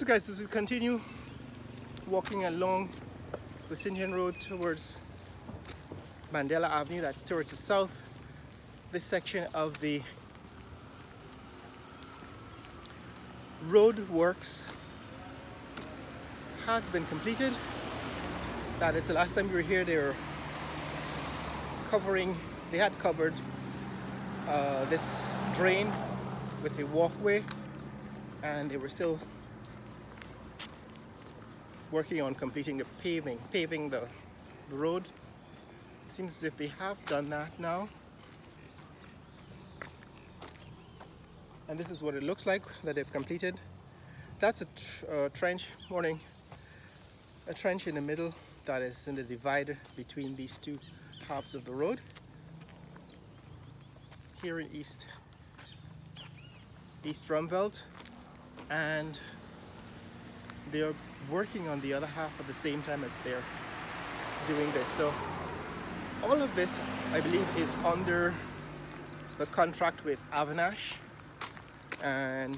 So guys, as we continue walking along the St. John Road towards Mandela Avenue, that's towards the south, this section of the road works has been completed. That is, the last time we were here, they had covered this drain with a walkway, and they were still working on completing the paving the road. It seems as if they have done that now. And this is what it looks like that they've completed. That's a trench, a trench in the middle that is in the divider between these two halves of the road. Here in East Rumveld, and they're working on the other half at the same time as they're doing this. So all of this, I believe, is under the contract with Avinash, and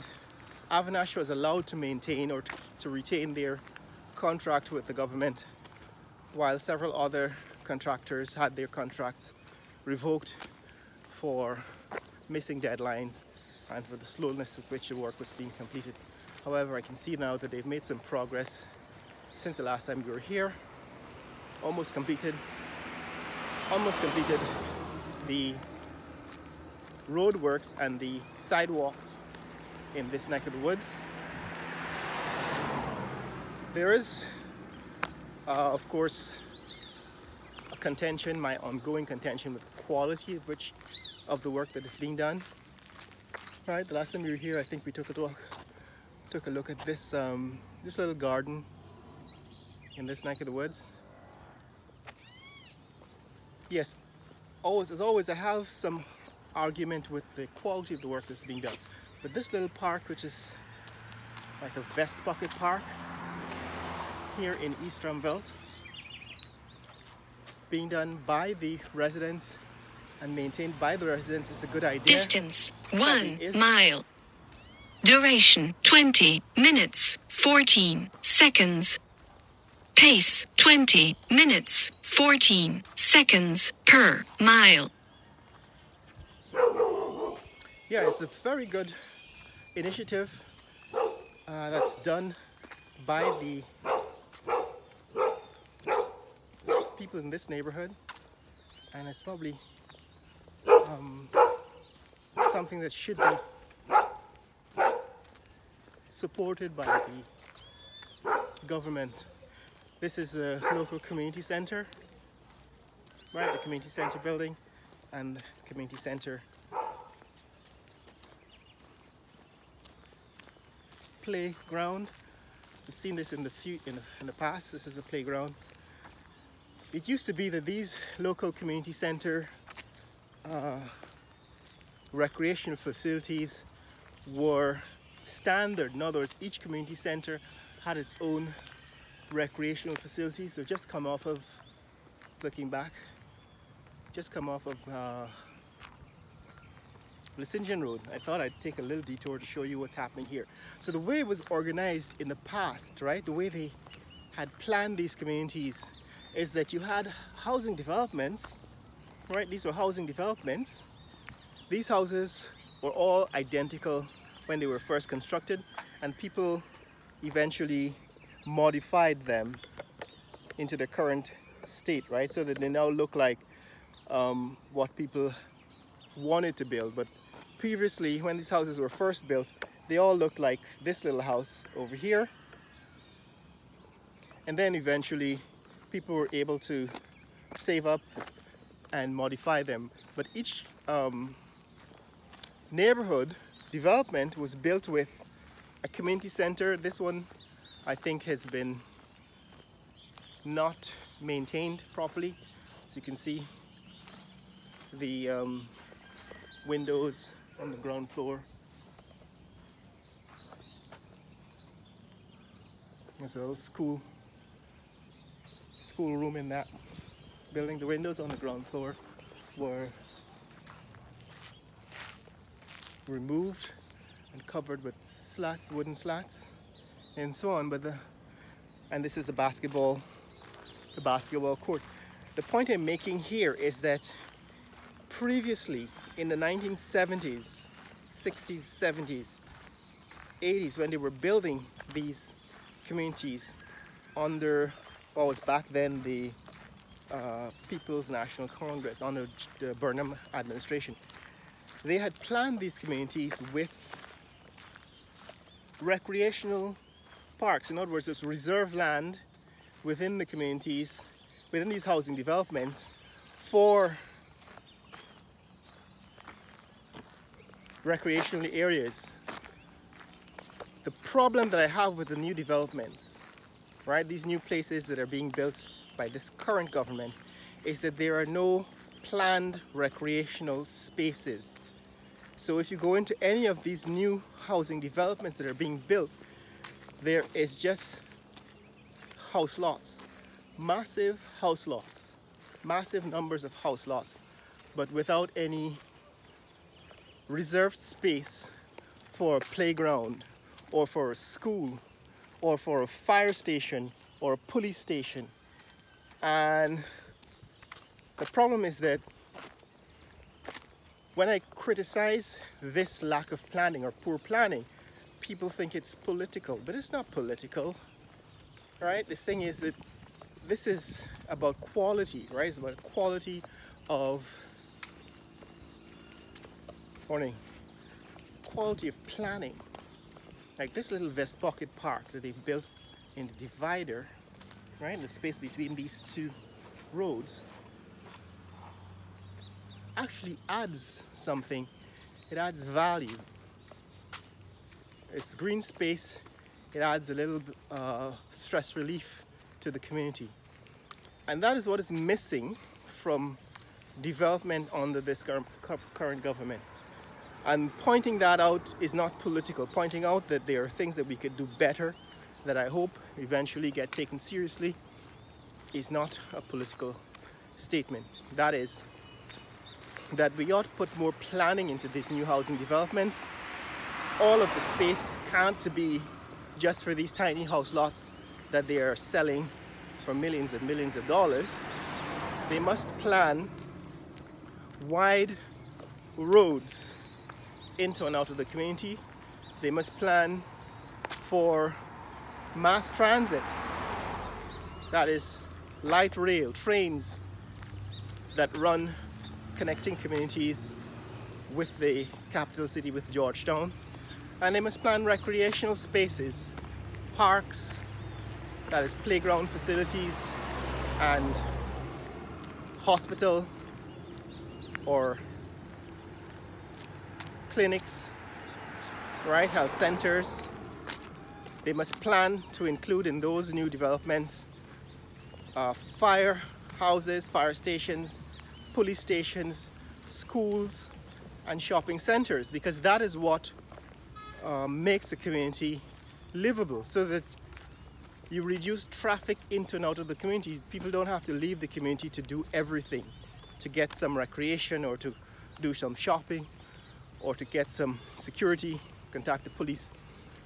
Avinash was allowed to maintain or to retain their contract with the government, while several other contractors had their contracts revoked for missing deadlines and for the slowness at which the work was being completed. However, I can see now that they've made some progress since the last time we were here. Almost completed the road works and the sidewalks in this neck of the woods. There is, of course, my ongoing contention with the quality of the work that is being done. Right, the last time we were here, I think we took a look at this this little garden in this neck of the woods. Yes, as always, I have some argument with the quality of the work that's being done. But this little park, which is like a vest pocket park here in East Rumveld, being done by the residents and maintained by the residents, is a good idea. Distance 1 mile. Duration 20 minutes 14 seconds. Pace 20 minutes 14 seconds per mile. Yeah, it's a very good initiative that's done by the people in this neighborhood, and it's probably something that should be supported by the government. This is a local community center, right? The community center building and the community center playground. We've seen this in the past. This is a playground. It used to be that these local community center recreational facilities were standard. In other words, each community center had its own recreational facilities. So just come off of, looking back, just come off of the St. John Road. I thought I'd take a little detour to show you what's happening here. So the way it was organized in the past, right, the way they had planned these communities is that you had housing developments, right? These were housing developments. These houses were all identical when they were first constructed, and people eventually modified them into the current state, right? So that they now look like what people wanted to build. But previously, when these houses were first built, they all looked like this little house over here. And then eventually people were able to save up and modify them. But each neighborhood development was built with a community center. This one, I think, has been not maintained properly. So you can see the windows on the ground floor. There's a little school room in that building. The windows on the ground floor were removed and covered with slats, wooden slats, and so on. And this is the basketball court. The point I'm making here is that previously in the 1970s, 60s, 70s, 80s, when they were building these communities under what was back then the People's National Congress, under the Burnham administration, they had planned these communities with recreational parks. In other words, it's reserved land within the communities, within these housing developments, for recreational areas. The problem that I have with the new developments, right, these new places that are being built by this current government, is that there are no planned recreational spaces. So if you go into any of these new housing developments that are being built, there is just house lots, massive house lots, massive numbers of house lots, but without any reserved space for a playground or for a school or for a fire station or a police station. And the problem is that when I criticize this lack of planning or poor planning, people think it's political, but it's not political, right? The thing is that this is about quality, right? It's about quality of quality of planning. Like this little West Pocket Park that they built in the divider, right? The space between these two roads actually adds something. It adds value. It's green space. It adds a little stress relief to the community. And that is what is missing from development under this current government. And pointing that out is not political. Pointing out that there are things that we could do better that I hope eventually get taken seriously is not a political statement. That is, that we ought to put more planning into these new housing developments. All of the space can't be just for these tiny house lots that they are selling for millions and millions of dollars. They must plan wide roads into and out of the community. They must plan for mass transit, that is light rail, trains that run connecting communities with the capital city, with Georgetown. And they must plan recreational spaces, parks, that is playground facilities, and hospital or clinics, right, health centers. They must plan to include in those new developments fire houses, fire stations, police stations, schools, and shopping centers, because that is what makes the community livable, so that you reduce traffic into and out of the community. People don't have to leave the community to do everything, to get some recreation or to do some shopping or to get some security, contact the police.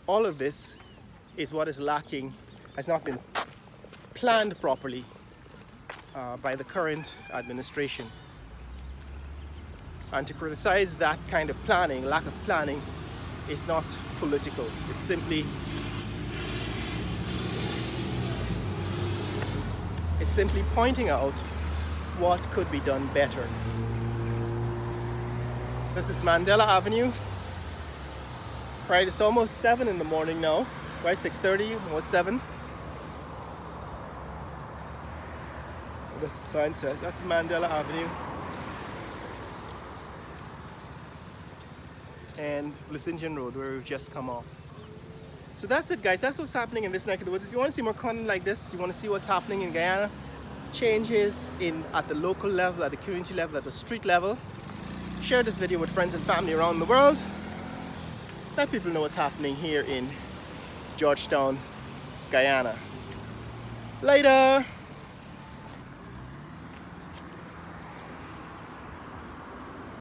All of this is what is lacking, has not been planned properly by the current administration. And to criticize that kind of planning, lack of planning, is not political. It's simply pointing out what could be done better. This is Mandela Avenue. Right, it's almost 7 in the morning now. Right, 6:30, almost 7. This sign says that's Mandela Avenue. And Lucingian Road, where we've just come off. So that's it, guys. That's what's happening in this neck of the woods. If you want to see more content like this, you want to see what's happening in Guyana, changes at the local level, at the community level, at the street level, share this video with friends and family around the world. Let people know what's happening here in Georgetown, Guyana. Later!